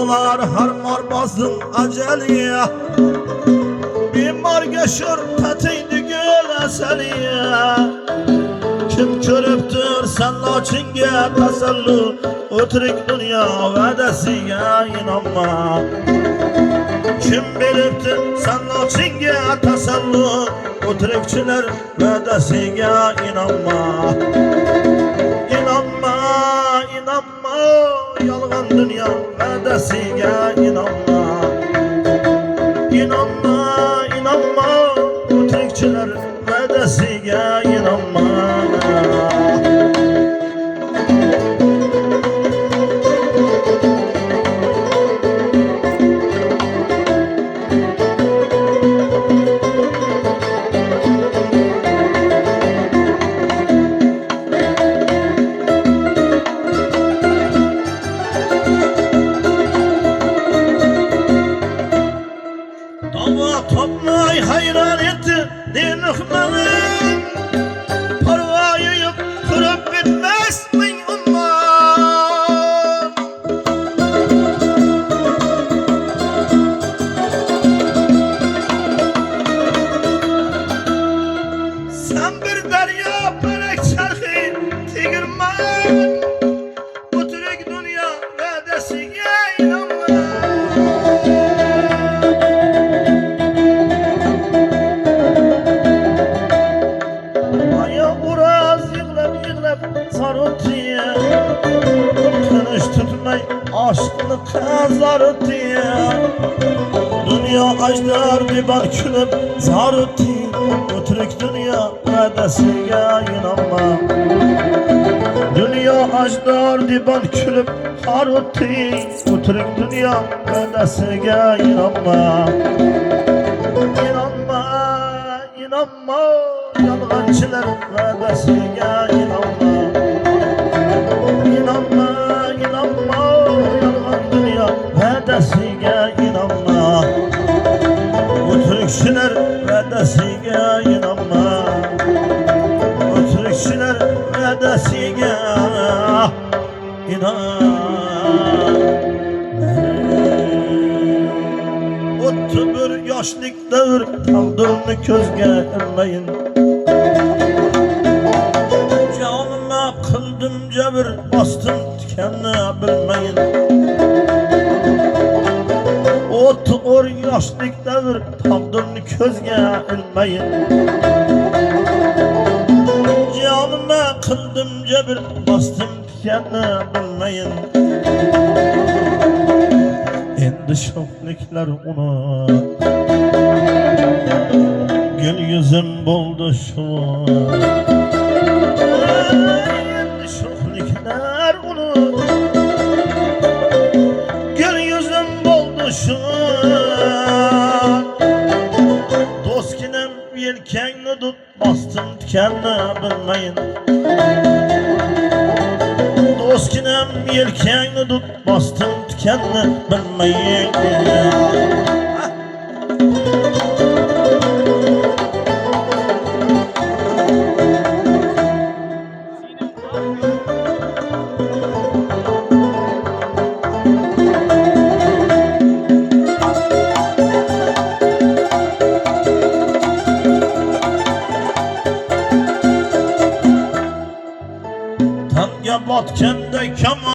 olar harmar basın aceliye. Bimar geçir tatiydi gül eseliye. Kim körüptür sen laçinge tasallu, ötürük dünya vedesiye inanma. Kim biliptir sen laçinge tasallu, ötürükçüler vedesiye inanma. İnanma, inanma, yalgan dünya vedesiye inanma. İnanma, inanma, ötürükçüler vedesiye inanma. Toplayı hayran etti dinliklerim, parvayı yok kırıp bitmez min umman. Sen bir derya börek çarkı tigirmen, bu türük dünya vedesiye inanma. Sarıtiye kınış tutmay aşkını kazarıtiye. Dünya ajdar diban külüp zarıtiye. Ötürük dünya vedesiye inanma. Dünya ajdar diban külüp harıtiye. Ötürük dünya vedesiye inanma. İnanma, inanma, yalgancılar vedesiye inanma. İnanma, inanma, yalgan dünya vedesiye inanma. Ötürükçüler vedesiye inanma. Ötürükçüler vedesiye inanma. Ottu bir yaşlık devir tağdırını közge emmeyin. Canıma kıldım cebir bastım dikenine bilmeyin. Otu or yaşlık devir tağdırını közge elmeyin. Canıma kıldım cebir bastım dikenine bilmeyin. Endi şoflikler ona gül yüzüm buldu şu an. Endi şoflikler ona gül yüzüm buldu şu an. Doskinem yelkenini tut bastım dikenine bilmeyin. Doskinem yelkenini tut bastım dikenine bilmeyin. Tanga batkanda kaman